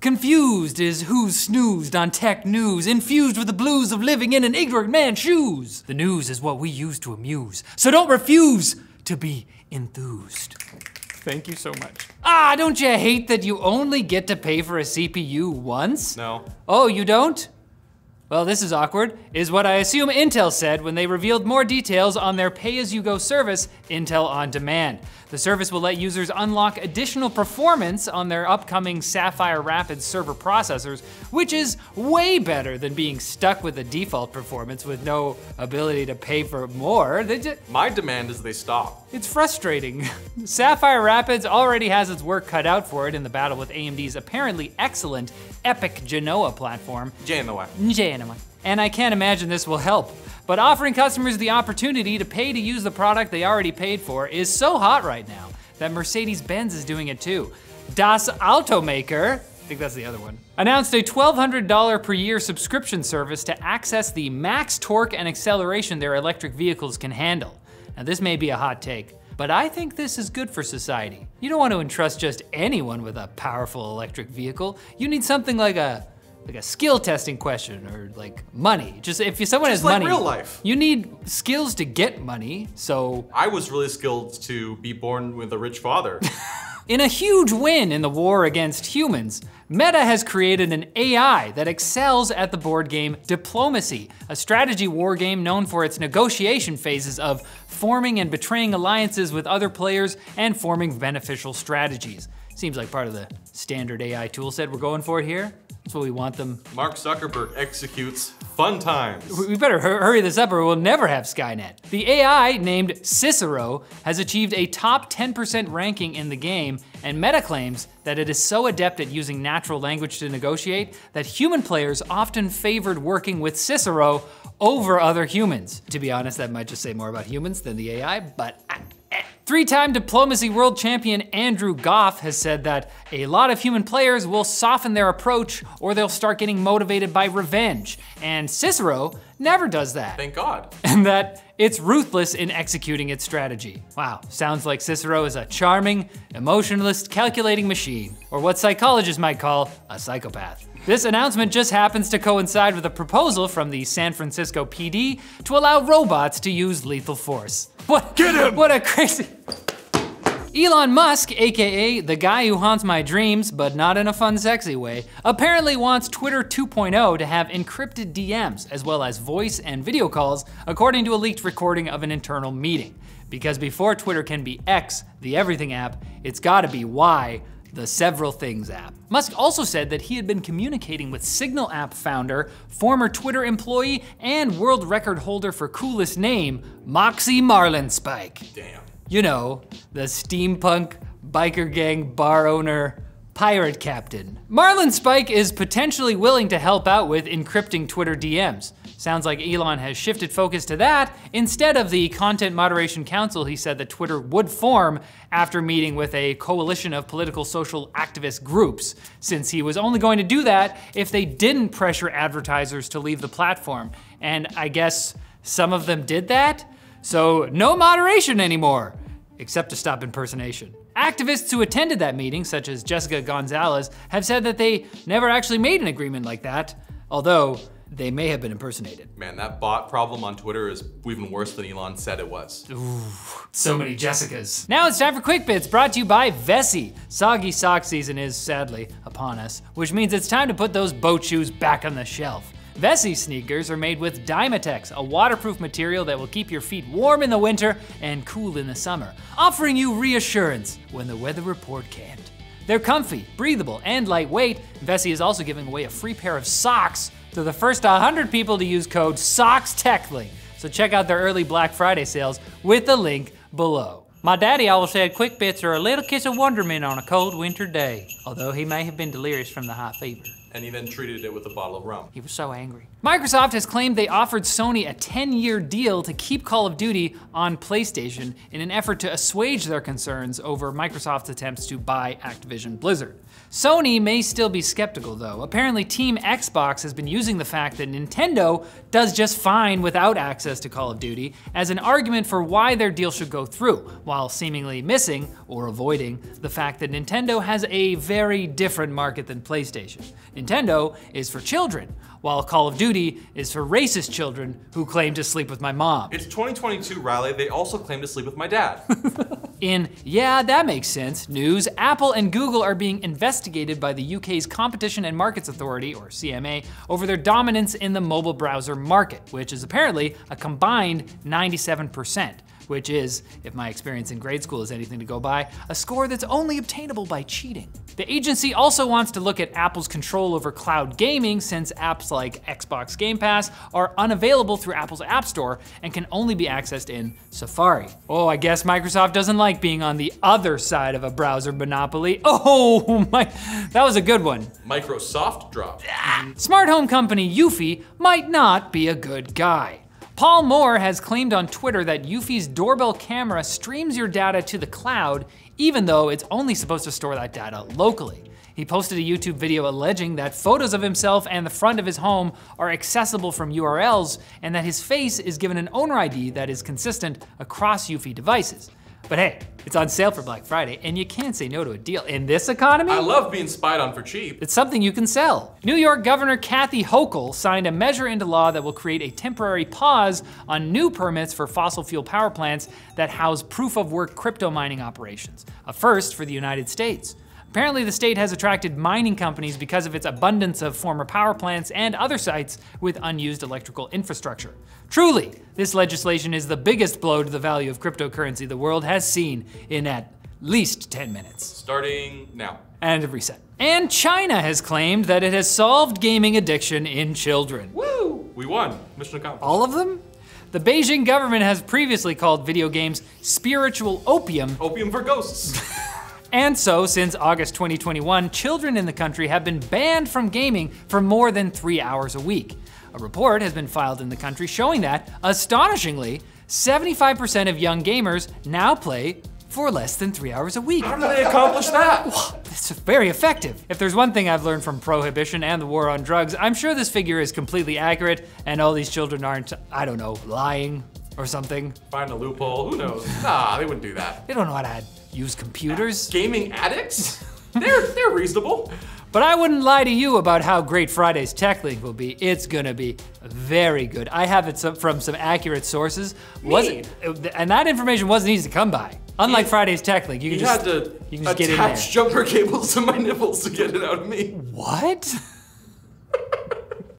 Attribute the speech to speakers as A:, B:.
A: confused is who's snoozed on tech news, infused with the blues of living in an ignorant man's shoes. The news is what we use to amuse, so don't refuse to be enthused. Thank you so much. Ah, don't you hate that you only get to pay for a CPU once?
B: No.
A: Oh, you don't? Well, this is awkward, is what I assume Intel said when they revealed more details on their pay-as-you-go service, Intel On Demand. The service will let users unlock additional performance on their upcoming Sapphire Rapids server processors, which is way better than being stuck with the default performance with no ability to pay for more.
B: My demand is they stop.
A: It's frustrating. Sapphire Rapids already has its work cut out for it in the battle with AMD's apparently excellent EPYC Genoa platform.
B: Genoa.
A: And I can't imagine this will help. But offering customers the opportunity to pay to use the product they already paid for is so hot right now that Mercedes-Benz is doing it too. Das Automaker, I think that's the other one, announced a $1,200 per year subscription service to access the max torque and acceleration their electric vehicles can handle. Now this may be a hot take, but I think this is good for society. You don't want to entrust just anyone with a powerful electric vehicle. You need something like a skill testing question or like money. Just if someone has money,
B: real life.
A: You need skills to get money, so.
B: I was really skilled to be born with a rich father.
A: In a huge win in the war against humans, Meta has created an AI that excels at the board game Diplomacy, a strategy war game known for its negotiation phases of forming and betraying alliances with other players and forming beneficial strategies. Seems like part of the standard AI toolset we're going for here. That's what we want them.
B: Mark Zuckerberg executes fun times.
A: We better hurry this up or we'll never have Skynet. The AI, named CICERO, has achieved a top 10% ranking in the game, and Meta claims that it is so adept at using natural language to negotiate that human players often favored working with CICERO over other humans. To be honest, that might just say more about humans than the AI, but three-time Diplomacy world champion Andrew Goff has said that a lot of human players will soften their approach or they'll start getting motivated by revenge. And CICERO never does that.
B: Thank God.
A: And that it's ruthless in executing its strategy. Wow, sounds like CICERO is a charming, emotionless, calculating machine, or what psychologists might call a psychopath. This announcement just happens to coincide with a proposal from the San Francisco PD to allow robots to use lethal force.
B: Get him!
A: What a crazy. Elon Musk, AKA the guy who haunts my dreams, but not in a fun, sexy way, apparently wants Twitter 2.0 to have encrypted DMs, as well as voice and video calls, according to a leaked recording of an internal meeting. Because before Twitter can be X, the everything app, it's gotta be Y, the several things app. Musk also said that he had been communicating with Signal app founder, former Twitter employee, and world record holder for coolest name, Moxie Marlinspike.
B: Damn.
A: You know, the steampunk biker gang bar owner, pirate captain. Marlinspike is potentially willing to help out with encrypting Twitter DMs. Sounds like Elon has shifted focus to that instead of the Content Moderation Council he said that Twitter would form after meeting with a coalition of political social activist groups, since he was only going to do that if they didn't pressure advertisers to leave the platform. And I guess some of them did that? So no moderation anymore, except to stop impersonation. Activists who attended that meeting, such as Jessica Gonzalez, have said that they never actually made an agreement like that, although they may have been impersonated.
B: Man, that bot problem on Twitter is even worse than Elon said it was.
A: Ooh, so many Jessicas. Now it's time for Quick Bits, brought to you by Vessi. Soggy sock season is sadly upon us, which means it's time to put those boat shoes back on the shelf. Vessi sneakers are made with Dymatex, a waterproof material that will keep your feet warm in the winter and cool in the summer, offering you reassurance when the weather report can't. They're comfy, breathable, and lightweight. Vessi is also giving away a free pair of socks to the first 100 people to use code SOCKSTECHLY. So check out their early Black Friday sales with the link below. My daddy always said Quick Bits are a little kiss of wonderment on a cold winter day, although he may have been delirious from the high fever.
B: And he then treated it with a bottle of rum.
A: He was so angry. Microsoft has claimed they offered Sony a 10-year deal to keep Call of Duty on PlayStation in an effort to assuage their concerns over Microsoft's attempts to buy Activision Blizzard. Sony may still be skeptical though. Apparently Team Xbox has been using the fact that Nintendo does just fine without access to Call of Duty as an argument for why their deal should go through, while seemingly missing, or avoiding, the fact that Nintendo has a very different market than PlayStation. Nintendo is for children, while Call of Duty is for racist children who claim to sleep with my mom.
B: It's 2022, Riley. They also claim to sleep with my dad.
A: In yeah, that makes sense news, Apple and Google are being investigated by the UK's Competition and Markets Authority, or CMA, over their dominance in the mobile browser market, which is apparently a combined 97%. Which is, if my experience in grade school is anything to go by, a score that's only obtainable by cheating. The agency also wants to look at Apple's control over cloud gaming, since apps like Xbox Game Pass are unavailable through Apple's App Store and can only be accessed in Safari. Oh, I guess Microsoft doesn't like being on the other side of a browser monopoly. Oh my, that was a good one.
B: Microsoft dropped.
A: Smart home company Eufy might not be a good guy. Paul Moore has claimed on Twitter that Eufy's doorbell camera streams your data to the cloud, even though it's only supposed to store that data locally. He posted a YouTube video alleging that photos of himself and the front of his home are accessible from URLs, and that his face is given an owner ID that is consistent across Eufy devices. But hey, it's on sale for Black Friday, and you can't say no to a deal. In this economy,
B: I love being spied on for cheap.
A: it's something you can sell. New York Governor Kathy Hochul signed a measure into law that will create a temporary pause on new permits for fossil fuel power plants that house proof-of-work crypto mining operations, a first for the United States. Apparently the state has attracted mining companies because of its abundance of former power plants and other sites with unused electrical infrastructure. Truly, this legislation is the biggest blow to the value of cryptocurrency the world has seen in at least 10 minutes.
B: Starting now.
A: And a reset. And China has claimed that it has solved gaming addiction in children.
B: Woo! We won. Mission accomplished.
A: All of them? The Beijing government has previously called video games spiritual opium.
B: Opium for ghosts.
A: And so, since August 2021, children in the country have been banned from gaming for more than 3 hours a week. A report has been filed in the country showing that, astonishingly, 75% of young gamers now play for less than 3 hours a week.
B: How do they accomplish that?
A: It's very effective. If there's one thing I've learned from prohibition and the war on drugs, I'm sure this figure is completely accurate and all these children aren't, I don't know, lying or something.
B: Find a loophole, who knows? Nah, they wouldn't do that.
A: They don't know how to use computers.
B: Gaming addicts? They're reasonable.
A: But I wouldn't lie to you about how great Friday's Tech Link will be. It's gonna be very good. I have it from some accurate sources. And that information wasn't easy to come by. Unlike Friday's Tech Link, you can just
B: had to
A: get in there.
B: attach jumper cables to my nipples to get it out of me.
A: What?